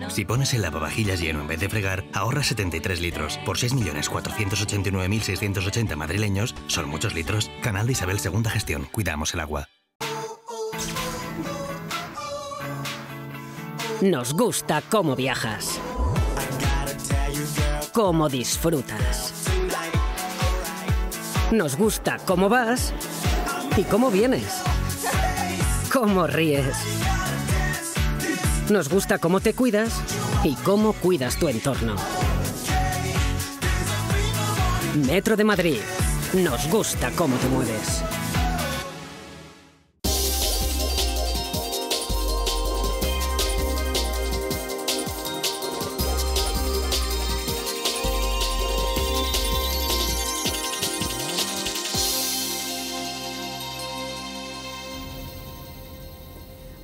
Si pones el lavavajillas lleno en vez de fregar, ahorras 73 litros. Por 6.489.680 madrileños, son muchos litros. Canal de Isabel II Gestión. Cuidamos el agua. Nos gusta cómo viajas, cómo disfrutas. Nos gusta cómo vas y cómo vienes, cómo ríes. Nos gusta cómo te cuidas y cómo cuidas tu entorno. Metro de Madrid. Nos gusta cómo te mueves.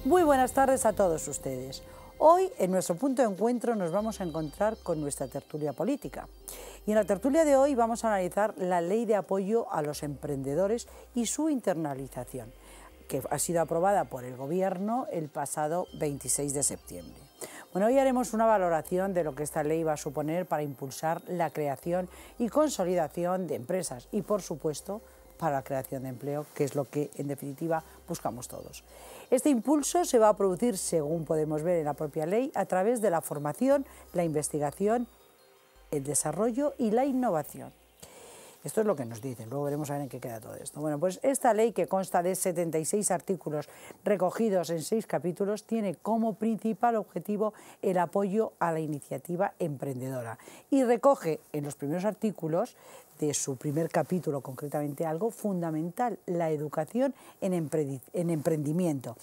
Muy buenas tardes a todos ustedes. Hoy, en nuestro punto de encuentro, nos vamos a encontrar con nuestra tertulia política. Y en la tertulia de hoy vamos a analizar la Ley de Apoyo a los Emprendedores y su internalización, que ha sido aprobada por el Gobierno el pasado 26 de septiembre. Bueno, hoy haremos una valoración de lo que esta ley va a suponer para impulsar la creación y consolidación de empresas y, por supuesto, para la creación de empleo, que es lo que, en definitiva, buscamos todos. Este impulso se va a producir, según podemos ver en la propia ley, a través de la formación, la investigación, el desarrollo y la innovación. Esto es lo que nos dicen, luego veremos a ver en qué queda todo esto. Bueno, pues esta ley, que consta de 76 artículos recogidos en 6 capítulos, tiene como principal objetivo el apoyo a la iniciativa emprendedora y recoge en los primeros artículos de su primer capítulo concretamente algo fundamental: la educación en emprendimiento,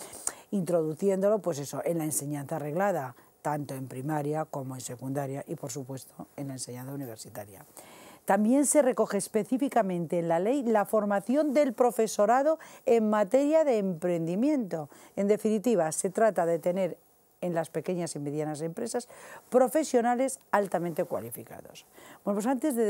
introduciéndolo pues eso, en la enseñanza reglada, tanto en primaria como en secundaria y por supuesto en la enseñanza universitaria. También se recoge específicamente en la ley la formación del profesorado en materia de emprendimiento. En definitiva, se trata de tener en las pequeñas y medianas empresas profesionales altamente cualificados. Bueno, pues antes de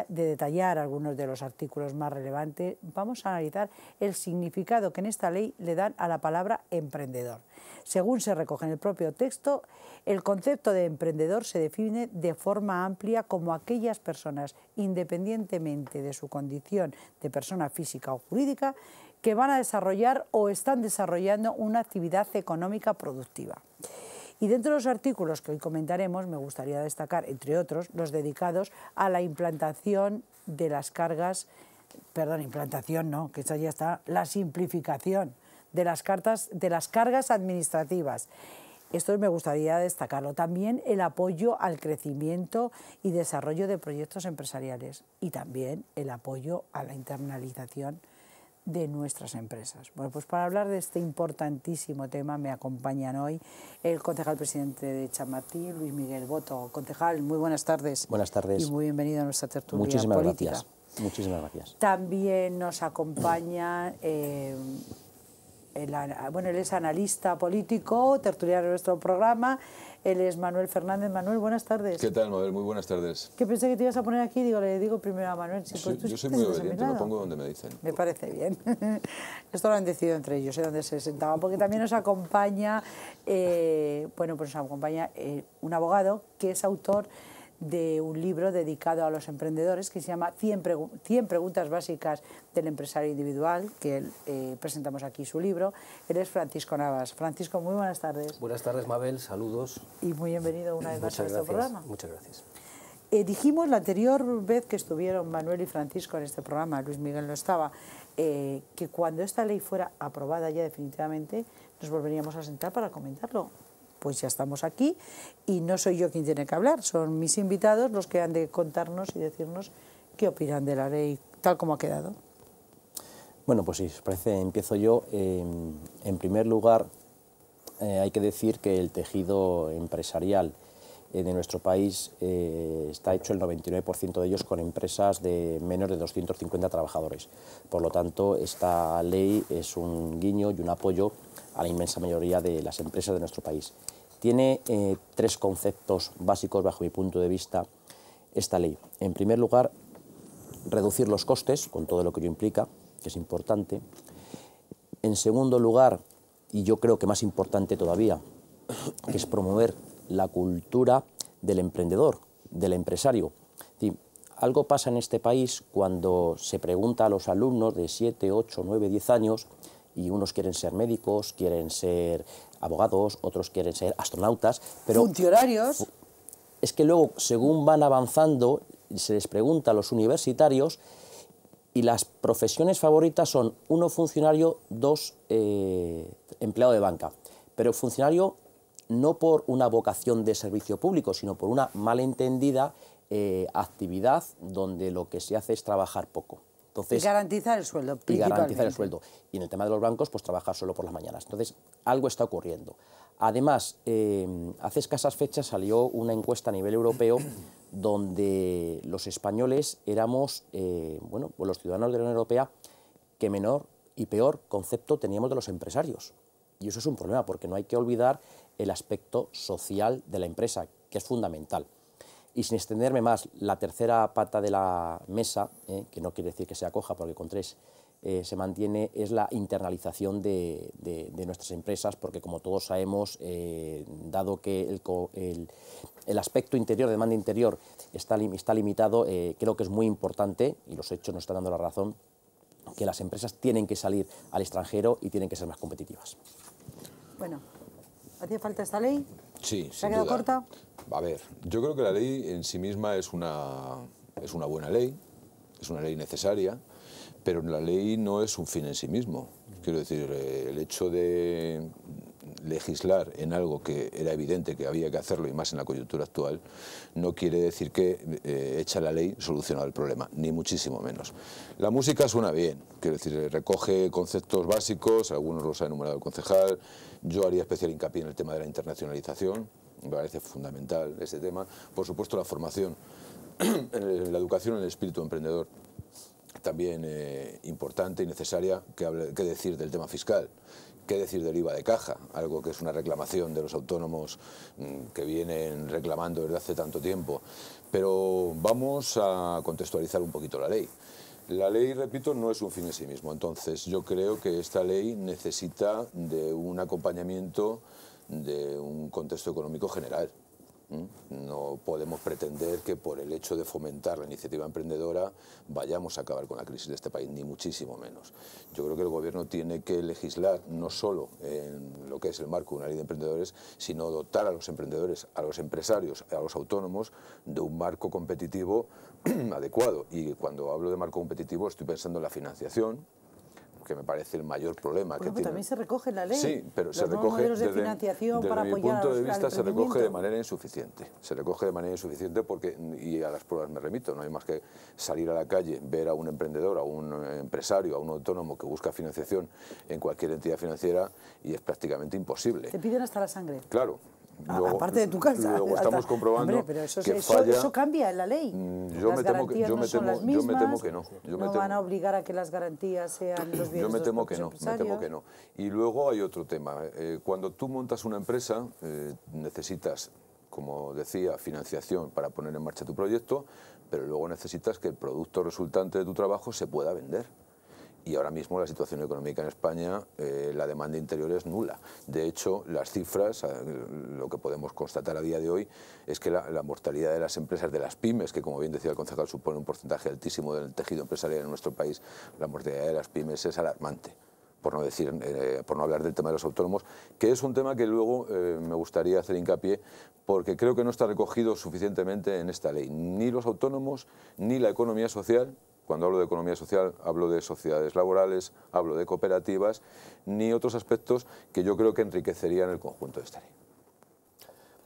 detallar algunos de los artículos más relevantes, vamos a analizar el significado que en esta ley le dan a la palabra emprendedor. Según se recoge en el propio texto, el concepto de emprendedor se define de forma amplia como aquellas personas, independientemente de su condición de persona física o jurídica, que van a desarrollar o están desarrollando una actividad económica productiva. Y dentro de los artículos que hoy comentaremos, me gustaría destacar, entre otros, los dedicados a la implantación de las cargas, que esa ya está, la simplificación de las cargas administrativas. Esto me gustaría destacarlo. También el apoyo al crecimiento y desarrollo de proyectos empresariales y también el apoyo a la internalización de nuestras empresas. Bueno, pues para hablar de este importantísimo tema me acompañan hoy el concejal presidente de Chamartín, Luis Miguel Boto. Concejal, muy buenas tarres. Buenas tardes. Y muy bienvenido a nuestra tertulia Muchísimas política. Gracias. Muchísimas gracias. También nos acompaña, él es analista político, tertuliano de nuestro programa. Él es Manuel Fernández. Manuel, buenas tardes. ¿Qué tal, Mabel? Muy buenas tardes. Que pensé que te ibas a poner aquí, le digo primero a Manuel. Yo soy muy obediente, me pongo donde me dicen. Me parece bien. Esto lo han decidido entre ellos, donde se sentaban, porque también nos acompaña, un abogado que es autor de un libro dedicado a los emprendedores que se llama 100 preguntas básicas del empresario individual, que presentamos aquí su libro. Él es Francisco Navas. Francisco, muy buenas tardes. Buenas tardes, Mabel, saludos. Y muy bienvenido una vez más a nuestro programa. Muchas gracias. Dijimos la anterior vez que estuvieron Manuel y Francisco en este programa, Luis Miguel no estaba, que cuando esta ley fuera aprobada ya definitivamente nos volveríamos a sentar para comentarlo. Pues ya estamos aquí y no soy yo quien tiene que hablar, son mis invitados los que han de contarnos y decirnos qué opinan de la ley tal como ha quedado. Bueno, pues si os parece, empiezo yo. En primer lugar, hay que decir que el tejido empresarial de nuestro país está hecho el 99% de ellos con empresas de menos de 250 trabajadores. Por lo tanto, esta ley es un guiño y un apoyo a la inmensa mayoría de las empresas de nuestro país. Tiene 3 conceptos básicos, bajo mi punto de vista, esta ley. En primer lugar, reducir los costes, con todo lo que ello implica, que es importante. En segundo lugar, y yo creo que más importante todavía, que es promover la cultura del emprendedor, del empresario. Es decir, algo pasa en este país cuando se pregunta a los alumnos de 7, 8, 9, 10 años, y unos quieren ser médicos, quieren ser abogados, otros quieren ser astronautas, pero funcionarios. Es que luego, según van avanzando, se les pregunta a los universitarios y las profesiones favoritas son 1 funcionario, 2 empleado de banca. Pero funcionario no por una vocación de servicio público, sino por una malentendida actividad donde lo que se hace es trabajar poco. Entonces, y garantizar el sueldo, y garantizar el sueldo. Y en el tema de los bancos, pues trabajar solo por las mañanas. Entonces, algo está ocurriendo. Además, hace escasas fechas salió una encuesta a nivel europeo donde los españoles éramos, bueno, pues los ciudadanos de la Unión Europea que menor y peor concepto teníamos de los empresarios. Y eso es un problema, porque no hay que olvidar el aspecto social de la empresa, que es fundamental. Y sin extenderme más, la tercera pata de la mesa, que no quiere decir que sea coja, porque con 3 se mantiene, es la internalización de nuestras empresas, porque como todos sabemos, dado que el aspecto interior, de demanda interior, está limitado, creo que es muy importante, y los hechos nos están dando la razón, que las empresas tienen que salir al extranjero y tienen que ser más competitivas. Bueno, ¿hacía falta esta ley? Sí, ¿Se ha quedado corta? A ver, yo creo que la ley en sí misma es una buena ley, es una ley necesaria, pero la ley no es un fin en sí mismo. Quiero decir, el hecho de legislar en algo que era evidente que había que hacerlo, y más en la coyuntura actual, no quiere decir que hecha la ley soluciona el problema, ni muchísimo menos. La música suena bien, quiero decir, recoge conceptos básicos, algunos los ha enumerado el concejal. Yo haría especial hincapié en el tema de la internacionalización, me parece fundamental ese tema. Por supuesto, la formación, en la educación en el espíritu emprendedor, también importante y necesaria. ¿Qué decir del tema fiscal? ¿Qué decir del IVA de caja? Algo que es una reclamación de los autónomos que vienen reclamando desde hace tanto tiempo. Pero vamos a contextualizar un poquito la ley. La ley, repito, no es un fin en sí mismo. Entonces, yo creo que esta ley necesita de un acompañamiento de un contexto económico general. No podemos pretender que por el hecho de fomentar la iniciativa emprendedora vayamos a acabar con la crisis de este país, ni muchísimo menos. Yo creo que el Gobierno tiene que legislar no solo en lo que es el marco de una ley de emprendedores, sino dotar a los emprendedores, a los empresarios, a los autónomos de un marco competitivo adecuado. Y cuando hablo de marco competitivo estoy pensando en la financiación, que me parece el mayor problema que tiene. También se recoge en la ley. Sí, pero los se recoge de financiación desde para mi apoyar punto de al vista se recoge de emprendimiento. manera insuficiente. Se recoge de manera insuficiente porque, y a las pruebas me remito, no hay más que salir a la calle, ver a un emprendedor, a un empresario, a un autónomo que busca financiación en cualquier entidad financiera y es prácticamente imposible. Te piden hasta la sangre. Claro. Luego, aparte de tu casa. Luego estamos comprobando. Hombre, pero que falla. Eso cambia en la ley. Yo me temo que no. No van a obligar a que las garantías sean los bienes de los propios empresarios. Me temo que no. Y luego hay otro tema. Cuando tú montas una empresa, necesitas, como decía, financiación para poner en marcha tu proyecto, pero luego necesitas que el producto resultante de tu trabajo se pueda vender. Y ahora mismo la situación económica en España, la demanda interior es nula. De hecho, las cifras, lo que podemos constatar a día de hoy, es que la mortalidad de las empresas, de las pymes, que como bien decía el concejal supone un porcentaje altísimo del tejido empresarial en nuestro país, la mortalidad de las pymes es alarmante. Por no hablar del tema de los autónomos, que es un tema que luego me gustaría hacer hincapié, porque creo que no está recogido suficientemente en esta ley. Ni los autónomos, ni la economía social. Cuando hablo de economía social, hablo de sociedades laborales, hablo de cooperativas, ni otros aspectos que yo creo que enriquecerían el conjunto de esta ley.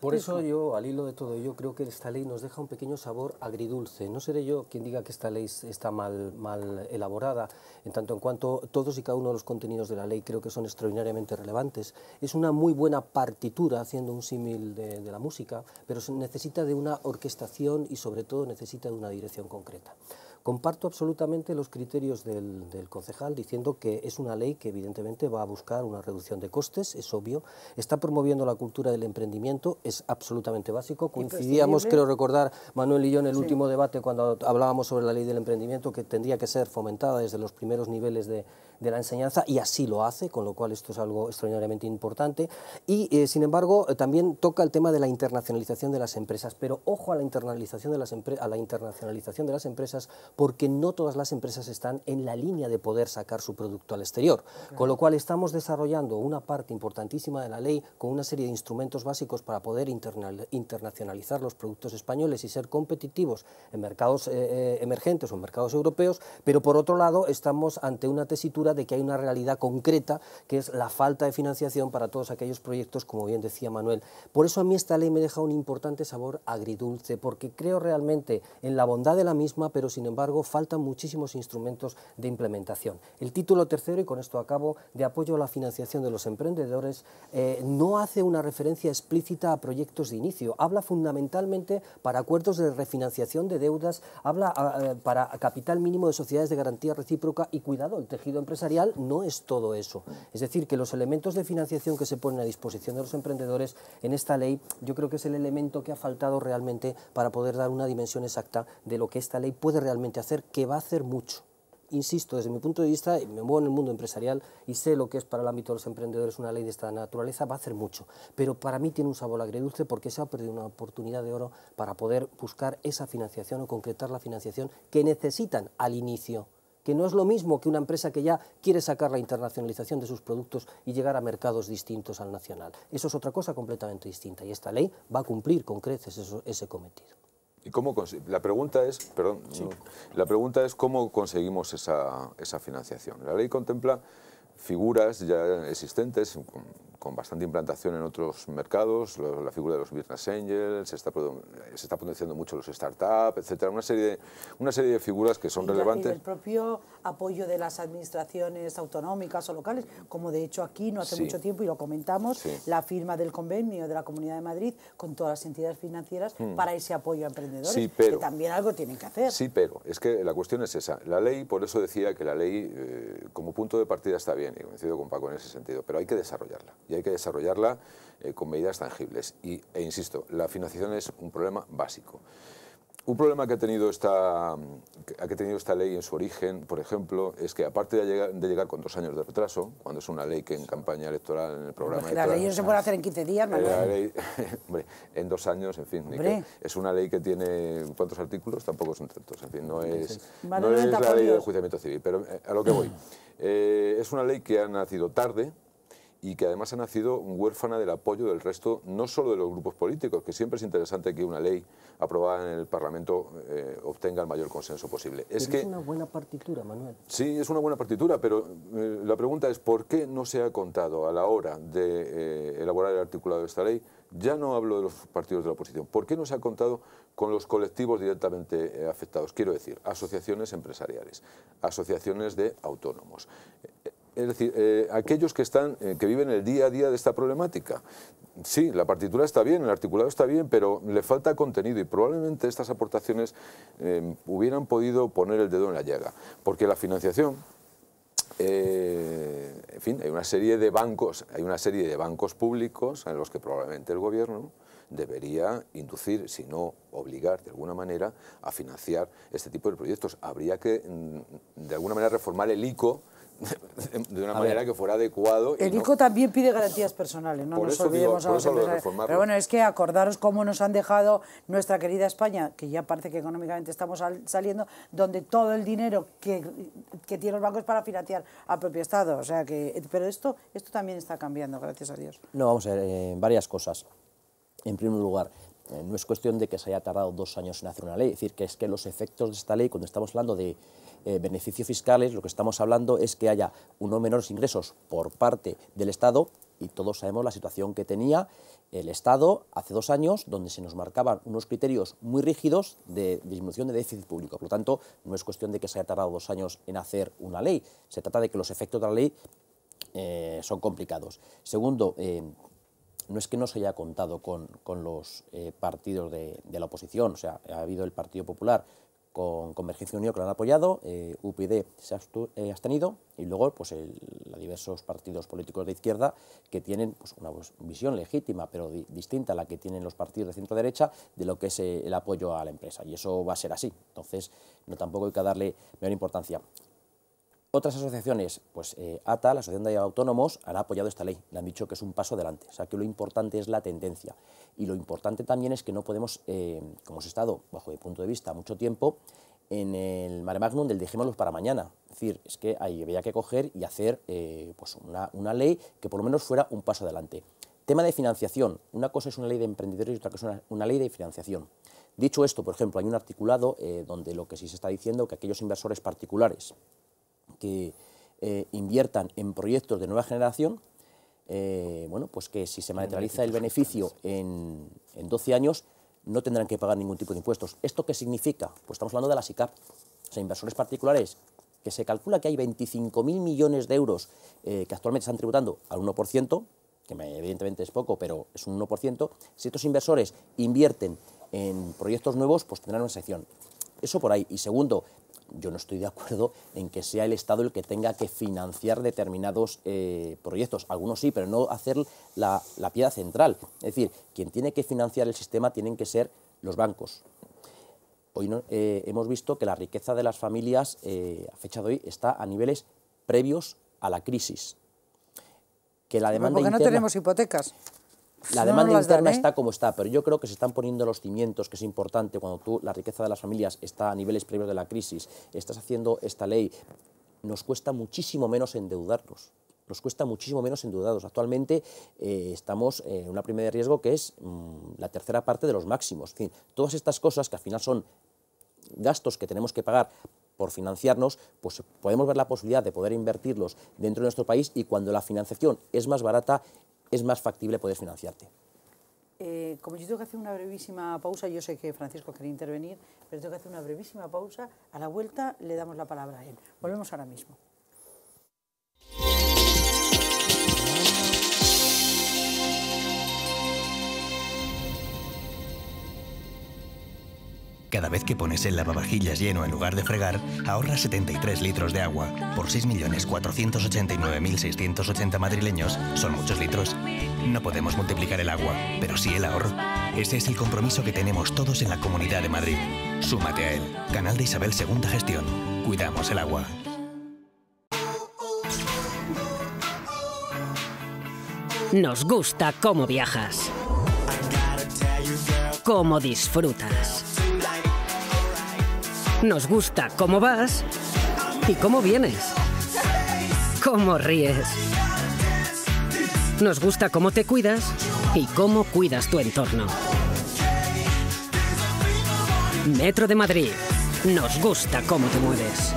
Por eso yo, al hilo de todo ello, creo que esta ley nos deja un pequeño sabor agridulce. No seré yo quien diga que esta ley está mal elaborada, en tanto en cuanto todos y cada uno de los contenidos de la ley creo que son extraordinariamente relevantes. Es una muy buena partitura, haciendo un símil de la música, pero necesita de una orquestación y sobre todo necesita de una dirección concreta. Comparto absolutamente los criterios del concejal diciendo que es una ley que evidentemente va a buscar una reducción de costes, es obvio, está promoviendo la cultura del emprendimiento, es absolutamente básico. Coincidíamos, creo recordar, Manuel y yo en el último debate cuando hablábamos sobre la ley del emprendimiento, que tendría que ser fomentada desde los primeros niveles de de la enseñanza, y así lo hace, con lo cual esto es algo extraordinariamente importante. Y, sin embargo, también toca el tema de la internacionalización de las empresas, pero ojo a la internacionalización de las empresas, porque no todas las empresas están en la línea de poder sacar su producto al exterior, con lo cual estamos desarrollando una parte importantísima de la ley con una serie de instrumentos básicos para poder internacionalizar los productos españoles y ser competitivos en mercados emergentes o en mercados europeos, pero por otro lado estamos ante una tesitura de que hay una realidad concreta, que es la falta de financiación para todos aquellos proyectos, como bien decía Manuel. Por eso a mí esta ley me deja un importante sabor agridulce, porque creo realmente en la bondad de la misma, pero sin embargo faltan muchísimos instrumentos de implementación. El título tercero, y con esto acabo, de apoyo a la financiación de los emprendedores, no hace una referencia explícita a proyectos de inicio, habla fundamentalmente para acuerdos de refinanciación de deudas, habla para capital mínimo de sociedades de garantía recíproca, y cuidado, el tejido empresarial no es todo eso. Es decir, que los elementos de financiación que se ponen a disposición de los emprendedores en esta ley, yo creo que es el elemento que ha faltado realmente para poder dar una dimensión exacta de lo que esta ley puede realmente hacer, que va a hacer mucho. Insisto, desde mi punto de vista, me muevo en el mundo empresarial y sé lo que es para el ámbito de los emprendedores una ley de esta naturaleza, va a hacer mucho, pero para mí tiene un sabor agridulce porque se ha perdido una oportunidad de oro para poder buscar esa financiación o concretar la financiación que necesitan al inicio, que no es lo mismo que una empresa que ya quiere sacar la internacionalización de sus productos y llegar a mercados distintos al nacional. Eso es otra cosa completamente distinta, y esta ley va a cumplir con creces ese cometido. ¿Y la pregunta es, perdón, sí. La pregunta es cómo conseguimos esa financiación? La ley contempla figuras ya existentes con bastante implantación en otros mercados, la figura de los business angels, se está potenciando mucho los startups, etcétera, una serie de figuras que son relevantes. Y el propio apoyo de las administraciones autonómicas o locales, como de hecho aquí no hace mucho tiempo, y lo comentamos, la firma del convenio de la Comunidad de Madrid con todas las entidades financieras para ese apoyo a emprendedores, que también algo tienen que hacer. Sí, pero es que la cuestión es esa. La ley, por eso decía que la ley como punto de partida está bien, y coincido con Paco en ese sentido, pero hay que desarrollarla. Y hay que desarrollarla con medidas tangibles. E insisto, la financiación es un problema básico. Un problema que ha tenido esta ley en su origen, por ejemplo, es que aparte de llegar con 2 años de retraso, cuando es una ley que en campaña electoral, en el programa electoral... La ley no se puede hacer en 15 días, Manuel. La ley, hombre, en 2 años, en fin, es una ley que tiene ¿cuántos artículos? Tampoco son tantos, en fin, no es la ley del enjuiciamiento civil, pero a lo que voy. Es una ley que ha nacido tarde, y que además ha nacido huérfana del apoyo del resto, no solo de los grupos políticos, que siempre es interesante que una ley aprobada en el Parlamento obtenga el mayor consenso posible. Es una buena partitura, Manuel. Sí, es una buena partitura, pero la pregunta es ¿por qué no se ha contado a la hora de elaborar el articulado de esta ley? Ya no hablo de los partidos de la oposición. ¿Por qué no se ha contado con los colectivos directamente afectados? Quiero decir, asociaciones empresariales, asociaciones de autónomos. Es decir, aquellos que viven el día a día de esta problemática. Sí, la partitura está bien, el articulado está bien, pero le falta contenido, y probablemente estas aportaciones hubieran podido poner el dedo en la llaga, porque la financiación, en fin, hay una serie de bancos públicos en los que probablemente el gobierno debería inducir, si no obligar de alguna manera, a financiar este tipo de proyectos. Habría que, de alguna manera, reformar el ICO de una manera que fuera adecuado. El ICO también pide garantías personales, no nos olvidemos a los empresarios. Pero bueno, es que acordaros cómo nos han dejado nuestra querida España, que ya parece que económicamente estamos saliendo, donde todo el dinero que tienen los bancos para financiar al propio Estado. O sea que, pero esto también está cambiando, gracias a Dios. No, vamos a ver, varias cosas. En primer lugar, no es cuestión de que se haya tardado 2 años en hacer una ley, es decir, que es que los efectos de esta ley, cuando estamos hablando de beneficios fiscales, lo que estamos hablando es que haya unos menores ingresos por parte del Estado, y todos sabemos la situación que tenía el Estado hace 2 años, donde se nos marcaban unos criterios muy rígidos de disminución de déficit público. Por lo tanto, no es cuestión de que se haya tardado 2 años en hacer una ley, se trata de que los efectos de la ley son complicados. Segundo, no es que no se haya contado con los partidos de la oposición, o sea, ha habido el Partido Popular con Convergencia y Unión que lo han apoyado, UPyD se ha abstenido, y luego pues diversos partidos políticos de izquierda que tienen pues, una visión legítima pero distinta a la que tienen los partidos de centro-derecha de lo que es el apoyo a la empresa, y eso va a ser así. Entonces, tampoco hay que darle mayor importancia. Otras asociaciones, pues ATA, la Asociación de Autónomos, han apoyado esta ley, le han dicho que es un paso adelante, o sea que lo importante es la tendencia y lo importante también es que no podemos, como hemos estado, bajo mi punto de vista, mucho tiempo, en el mare magnum del dejémoslo para mañana, es decir, es que había que coger y hacer pues una ley que por lo menos fuera un paso adelante. Tema de financiación, una cosa es una ley de emprendedores y otra cosa es una ley de financiación. Dicho esto, por ejemplo, hay un articulado donde lo que sí se está diciendo que aquellos inversores particulares que inviertan en proyectos de nueva generación, bueno, pues que si se materializa el beneficio en 12 años no tendrán que pagar ningún tipo de impuestos. ¿Esto qué significa? Pues estamos hablando de la SICAP, o sea, inversores particulares, que se calcula que hay 25.000 millones de euros que actualmente están tributando al 1%, que evidentemente es poco, pero es un 1%, si estos inversores invierten en proyectos nuevos, pues tendrán una sección. Eso por ahí. Y segundo, yo no estoy de acuerdo en que sea el Estado el que tenga que financiar determinados proyectos. Algunos sí, pero no hacer la piedra central. Es decir, quien tiene que financiar el sistema tienen que ser los bancos. Hoy hemos visto que la riqueza de las familias, a fecha de hoy, está a niveles previos a la crisis. Que la demanda porque no interna, tenemos hipotecas. la demanda interna está como está, pero yo creo que se están poniendo los cimientos, que es importante cuando la riqueza de las familias está a niveles previos de la crisis, estás haciendo esta ley, nos cuesta muchísimo menos endeudarnos. Nos cuesta muchísimo menos endeudados. Actualmente estamos en una prima de riesgo que es la tercera parte de los máximos. En fin, todas estas cosas que al final son gastos que tenemos que pagar por financiarnos, pues podemos ver la posibilidad de poder invertirlos dentro de nuestro país y cuando la financiación es más barata, es más factible poder financiarte. Como yo tengo que hacer una brevísima pausa, yo sé que Francisco quería intervenir, pero tengo que hacer una brevísima pausa. A la vuelta le damos la palabra a él. Volvemos ahora mismo. Cada vez que pones el lavavajillas lleno en lugar de fregar, ahorras 73 litros de agua. Por 6.489.680 madrileños, son muchos litros. No podemos multiplicar el agua, pero sí el ahorro. Ese es el compromiso que tenemos todos en la Comunidad de Madrid. Súmate a él. Canal de Isabel II Gestión. Cuidamos el agua. Nos gusta cómo viajas, cómo disfrutas. Nos gusta cómo vas y cómo vienes, cómo ríes. Nos gusta cómo te cuidas y cómo cuidas tu entorno. Metro de Madrid. Nos gusta cómo te mueves.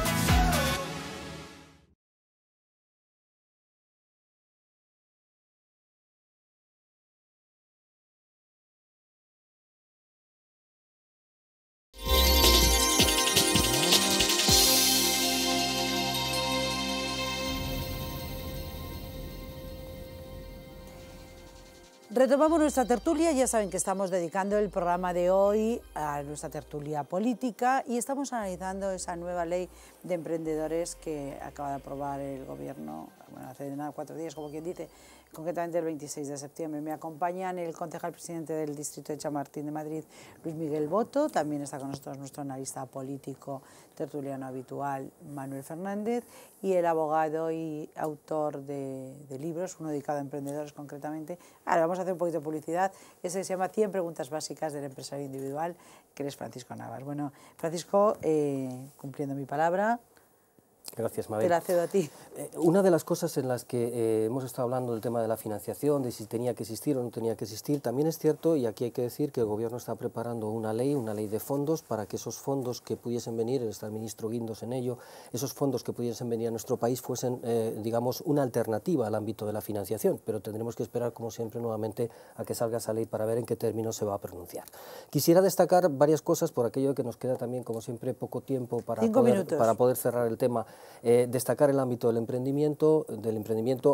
Retomamos nuestra tertulia, ya saben que estamos dedicando el programa de hoy a nuestra tertulia política y estamos analizando esa nueva ley de emprendedores que acaba de aprobar el Gobierno, bueno, hace nada, 4 días, como quien dice, concretamente el 26 de septiembre. Me acompañan el concejal presidente del Distrito de Chamartín de Madrid, Luis Miguel Boto, también está con nosotros nuestro analista político tertuliano habitual, Manuel Fernández, y el abogado y autor de libros, uno dedicado a emprendedores concretamente. Ahora vamos a hacer un poquito de publicidad. Ese se llama 100 preguntas básicas del empresario individual, que es Francisco Navas. Bueno, Francisco, cumpliendo mi palabra, Gracias, Mabel. te la cedo a ti. Una de las cosas en las que hemos estado hablando del tema de la financiación, de si tenía que existir o no tenía que existir, también es cierto, y aquí hay que decir que el Gobierno está preparando una ley de fondos para que esos fondos que pudiesen venir, está el ministro Guindos en ello, esos fondos que pudiesen venir a nuestro país fuesen, digamos, una alternativa al ámbito de la financiación, pero tendremos que esperar, como siempre, nuevamente a que salga esa ley para ver en qué términos se va a pronunciar. Quisiera destacar varias cosas por aquello que nos queda también, como siempre, poco tiempo para poder cerrar el tema. Destacar el ámbito del emprendimiento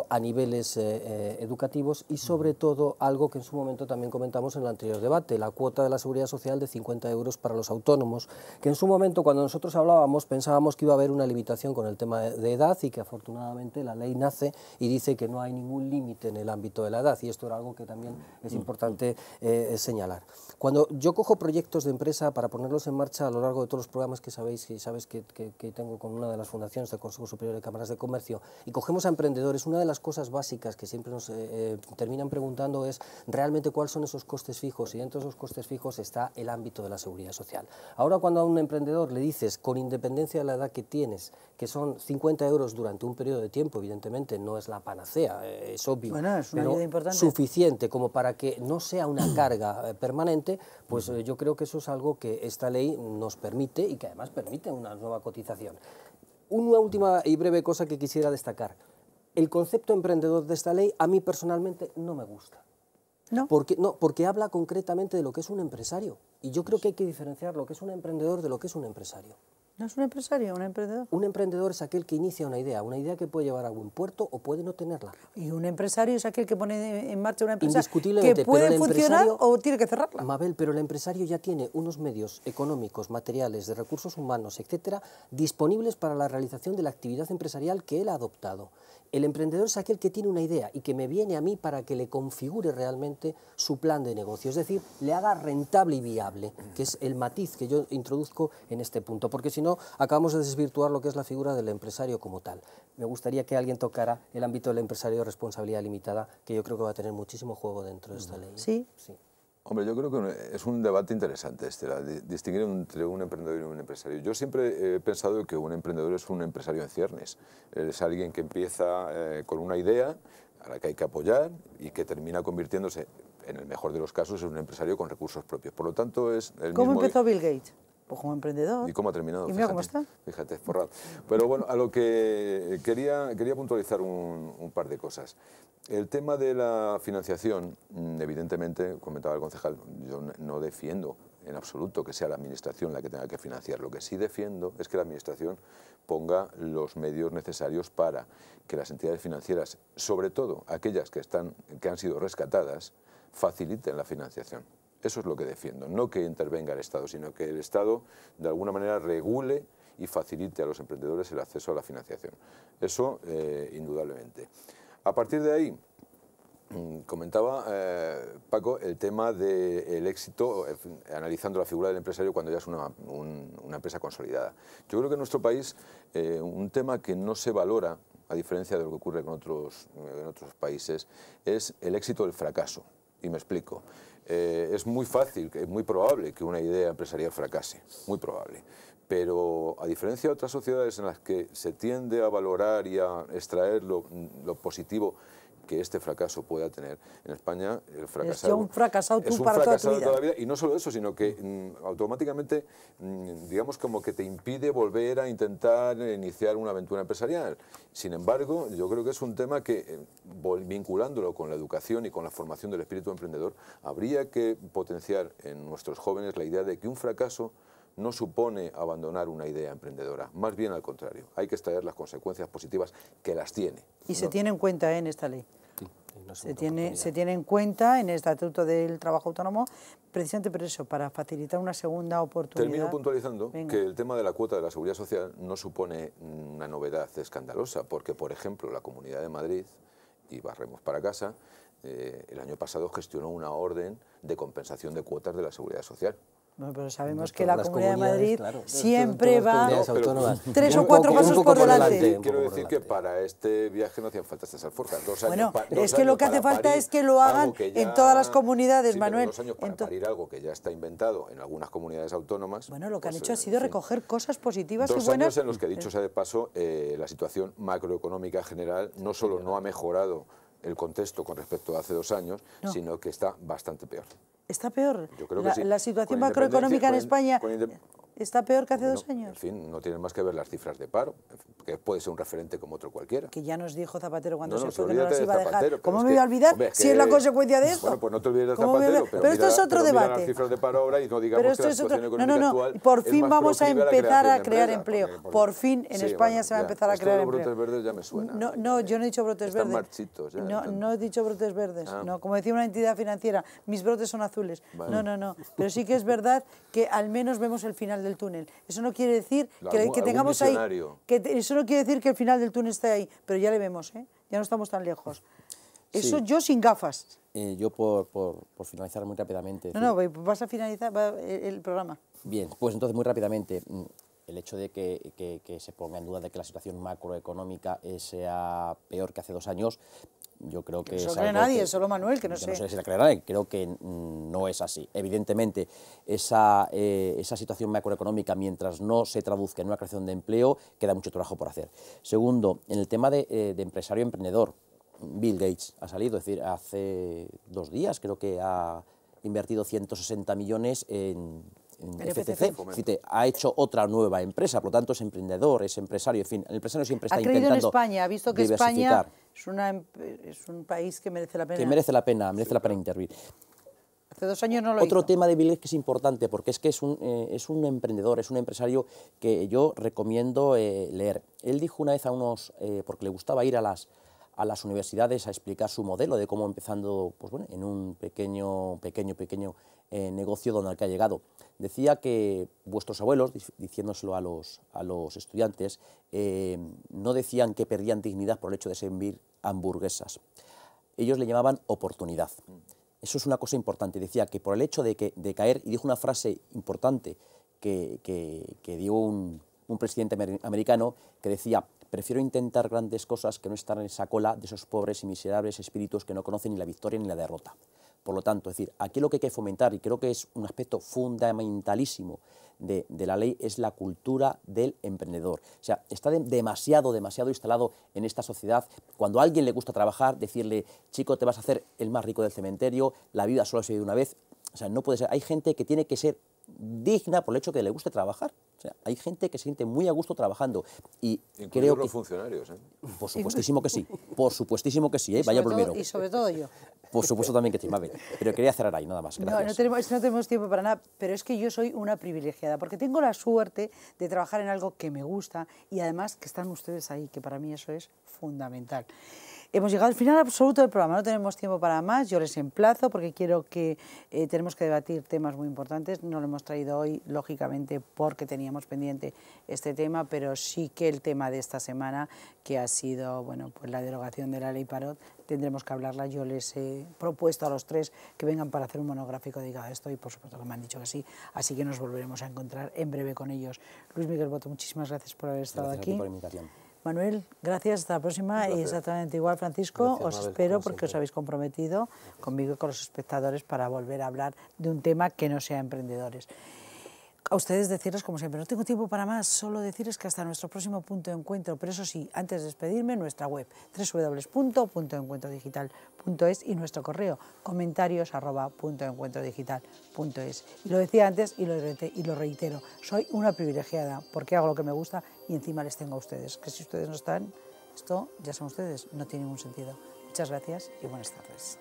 a niveles educativos y sobre todo algo que en su momento también comentamos en el anterior debate, la cuota de la seguridad social de 50 euros para los autónomos, que en su momento cuando nosotros hablábamos pensábamos que iba a haber una limitación con el tema de edad y que afortunadamente la ley nace y dice que no hay ningún límite en el ámbito de la edad y esto era algo que también es importante señalar. Cuando yo cojo proyectos de empresa para ponerlos en marcha a lo largo de todos los programas que sabes que tengo con una de las fundaciones fundaciones del Consejo Superior de Cámaras de Comercio y cogemos a emprendedores, una de las cosas básicas que siempre nos terminan preguntando es realmente cuáles son esos costes fijos, y dentro de esos costes fijos está el ámbito de la seguridad social. Ahora, cuando a un emprendedor le dices, con independencia de la edad que tienes, que son 50 euros durante un periodo de tiempo, evidentemente no es la panacea, es obvio, bueno, es una ayuda importante, suficiente como para que no sea una carga permanente, pues yo creo que eso es algo que esta ley nos permite y que además permite una nueva cotización. Una última y breve cosa que quisiera destacar. El concepto emprendedor de esta ley a mí personalmente no me gusta. ¿No? Porque habla concretamente de lo que es un empresario. Y yo creo que hay que diferenciar lo que es un emprendedor de lo que es un empresario. ¿No es un empresario, un emprendedor? Un emprendedor es aquel que inicia una idea que puede llevar a buen puerto o puede no tenerla. Y un empresario es aquel que pone en marcha una empresa Indiscutiblemente, que puede pero el funcionar o tiene que cerrarla. Mabel, pero el empresario ya tiene unos medios económicos, materiales, de recursos humanos, etcétera, disponibles para la realización de la actividad empresarial que él ha adoptado. El emprendedor es aquel que tiene una idea y que me viene a mí para que le configure realmente su plan de negocio, es decir, le haga rentable y viable, que es el matiz que yo introduzco en este punto, porque si no acabamos de desvirtuar lo que es la figura del empresario como tal. Me gustaría que alguien tocara el ámbito del empresario de responsabilidad limitada, que yo creo que va a tener muchísimo juego dentro de esta ley. Sí. Sí. Hombre, yo creo que es un debate interesante distinguir entre un emprendedor y un empresario. Yo siempre he pensado que un emprendedor es un empresario en ciernes. Es alguien que empieza con una idea a la que hay que apoyar y que termina convirtiéndose, en el mejor de los casos, en un empresario con recursos propios. Por lo tanto, es el ¿Cómo mismo... empezó Bill Gates? Pues como emprendedor. ¿Y cómo ha terminado? Y mira Fíjate, cómo está. Fíjate, forrado. Pero bueno, a lo que quería puntualizar un par de cosas. El tema de la financiación, evidentemente, comentaba el concejal, yo no defiendo en absoluto que sea la Administración la que tenga que financiar. Lo que sí defiendo es que la Administración ponga los medios necesarios para que las entidades financieras, sobre todo aquellas que han sido rescatadas, faciliten la financiación. Eso es lo que defiendo, no que intervenga el Estado, sino que el Estado de alguna manera regule y facilite a los emprendedores el acceso a la financiación. Eso, indudablemente. A partir de ahí, comentaba Paco el tema del éxito, analizando la figura del empresario cuando ya es una empresa consolidada. Yo creo que en nuestro país un tema que no se valora, a diferencia de lo que ocurre en otros países, es el éxito del fracaso. Y me explico. Es muy fácil, es muy probable que una idea empresarial fracase, muy probable. Pero a diferencia de otras sociedades en las que se tiende a valorar y a extraer lo positivo que este fracaso pueda tener, en España el fracasado es un fracasado tú es un para fracasado toda tu vida. Y no solo eso, sino que automáticamente, digamos, como que te impide volver a intentar iniciar una aventura empresarial. Sin embargo, yo creo que es un tema que, vinculándolo con la educación y con la formación del espíritu emprendedor, habría que potenciar en nuestros jóvenes la idea de que un fracaso no supone abandonar una idea emprendedora, más bien al contrario, hay que extraer las consecuencias positivas que las tiene. Y se tiene en cuenta en esta ley. Sí, Se tiene en cuenta en el Estatuto del Trabajo Autónomo, precisamente por eso, para facilitar una segunda oportunidad. Termino puntualizando Venga. que el tema de la cuota de la Seguridad Social no supone una novedad escandalosa, porque, por ejemplo, la Comunidad de Madrid, y barremos para casa, el año pasado gestionó una orden de compensación de cuotas de la Seguridad Social. Bueno, pero sabemos Todas que la las Comunidad de Madrid claro, siempre va todas las comunidades autónomas. 3 o Un 4 poco- pasos un poco por delante. un Quiero poco por decir que delante. para este viaje no hacían falta estas alforjas. 2 años, Bueno, dos es que lo años que hace para falta parir es que lo hagan algo que en todas las comunidades, sí, pero Manuel. 2 años para parir algo que ya está inventado en algunas comunidades autónomas. Bueno, lo que han pues, hecho ha en sido fin. recoger cosas positivas 2 y buenas. años en los que, dicho sea de paso, la situación macroeconómica general no solo no ha mejorado el contexto con respecto a hace 2 años, No. sino que está bastante peor. Está peor. Yo creo que sí. La situación Con macroeconómica en independencia- España está peor que hace Bueno, 2 años. En fin, no tienen más que ver las cifras de paro, que puede ser un referente como otro cualquiera. Que ya nos dijo Zapatero cuando No, se no, fue que no olvídate nos de iba a dejar. Zapatero, pero ¿Cómo es me voy a que, olvidar hombre, es si es la que- consecuencia de esto? Bueno, pues no te olvides de ¿Cómo me voy a Zapatero, olvidar? Pero esto mira, es otro mira debate. las cifras de paro ahora y no digamos Pero que esto la es otro. situación No, económica no, actual no. Por es fin más vamos a proclive la empezar creación a de crear empresas, empleo. porque- Por fin en Sí, España bueno, se va a ya. empezar a Esto de crear los empleo. brotes verdes ya me suena. No, yo no he dicho brotes Están verdes. marchitos ya, están- No he dicho brotes verdes. Ah. No, como decía una entidad financiera, mis brotes son azules. Vale. No. Pero sí que es verdad que al menos vemos el final del túnel. Eso no quiere decir que Algún tengamos ahí. visionario. Eso no quiere decir que el final del túnel esté ahí, pero ya le vemos, ¿eh? Ya no estamos tan lejos. Eso Sí. yo sin gafas. Yo por finalizar muy rápidamente. No, vas a finalizar el programa. Bien, pues entonces muy rápidamente. el hecho de que se ponga en duda de que la situación macroeconómica sea peor que hace 2 años, yo creo que no se lo es cree algo nadie, que, solo Manuel, que no yo sé. no sé si la creerá nadie, creo que no es así. Evidentemente, esa situación macroeconómica, mientras no se traduzca en una creación de empleo, queda mucho trabajo por hacer. Segundo, en el tema de empresario emprendedor, Bill Gates ha salido, es decir, hace 2 días creo que ha invertido 160 millones en FCC, es decir, ha hecho otra nueva empresa, por lo tanto es emprendedor, es empresario, en fin, el empresario siempre está Ha creído en intentando España, ha visto que diversificar. España es un país que merece la pena. Que merece la pena intervenir. Hace 2 años no lo Otro hizo. tema de Bill Gates que es importante, porque es que es un emprendedor, es un empresario que yo recomiendo leer. Él dijo una vez porque le gustaba ir a las universidades a explicar su modelo de cómo empezando pues bueno, en un pequeño negocio donde al que ha llegado. Decía que vuestros abuelos, diciéndoselo a los estudiantes, no decían que perdían dignidad por el hecho de servir hamburguesas. Ellos le llamaban oportunidad. Eso es una cosa importante. Decía que por el hecho de caer, y dijo una frase importante que dio un presidente americano, que decía: prefiero intentar grandes cosas que no estar en esa cola de esos pobres y miserables espíritus que no conocen ni la victoria ni la derrota. Por lo tanto, es decir, aquí lo que hay que fomentar, y creo que es un aspecto fundamentalísimo de la ley, es la cultura del emprendedor. O sea, está demasiado instalado en esta sociedad. Cuando a alguien le gusta trabajar, decirle: chico, te vas a hacer el más rico del cementerio, la vida solo se vive una vez. O sea, no puede ser. Hay gente que tiene que ser digna por el hecho que le guste trabajar. O sea, hay gente que se siente muy a gusto trabajando. Y creo que los funcionarios, ¿eh? Por supuestísimo que sí. Por supuestísimo que sí, ¿eh? Vaya primero. Y sobre todo yo. Por supuesto también que sí, Mabel. Pero quería cerrar ahí, nada más. Gracias. No tenemos tiempo para nada, pero es que yo soy una privilegiada, porque tengo la suerte de trabajar en algo que me gusta y además que están ustedes ahí, que para mí eso es fundamental. Hemos llegado al final absoluto del programa, no tenemos tiempo para más, yo les emplazo porque quiero que tenemos que debatir temas muy importantes, no lo hemos traído hoy, lógicamente, porque teníamos pendiente este tema, pero sí que el tema de esta semana, que ha sido bueno, pues la derogación de la ley Parot, tendremos que hablarla. Yo les he propuesto a los 3 que vengan para hacer un monográfico dedicado a esto y por supuesto que me han dicho que sí, así que nos volveremos a encontrar en breve con ellos. Luis Miguel Boto, muchísimas gracias por haber estado aquí. Gracias a ti por la invitación. Manuel, gracias, hasta la próxima. Y exactamente igual, Francisco, Gracias, os Mabel, espero como porque siempre. os habéis comprometido conmigo y con los espectadores para volver a hablar de un tema que no sea emprendedores. A ustedes decirles, como siempre, no tengo tiempo para más, solo decirles que hasta nuestro próximo punto de encuentro, pero eso sí, antes de despedirme, nuestra web, www.puntoencuentrodigital.es y nuestro correo, comentarios@puntoencuentrodigital.es. Y lo decía antes y lo reitero, soy una privilegiada porque hago lo que me gusta y encima les tengo a ustedes, que si ustedes no están, esto, ya son ustedes, no tiene ningún sentido. Muchas gracias y buenas tardes.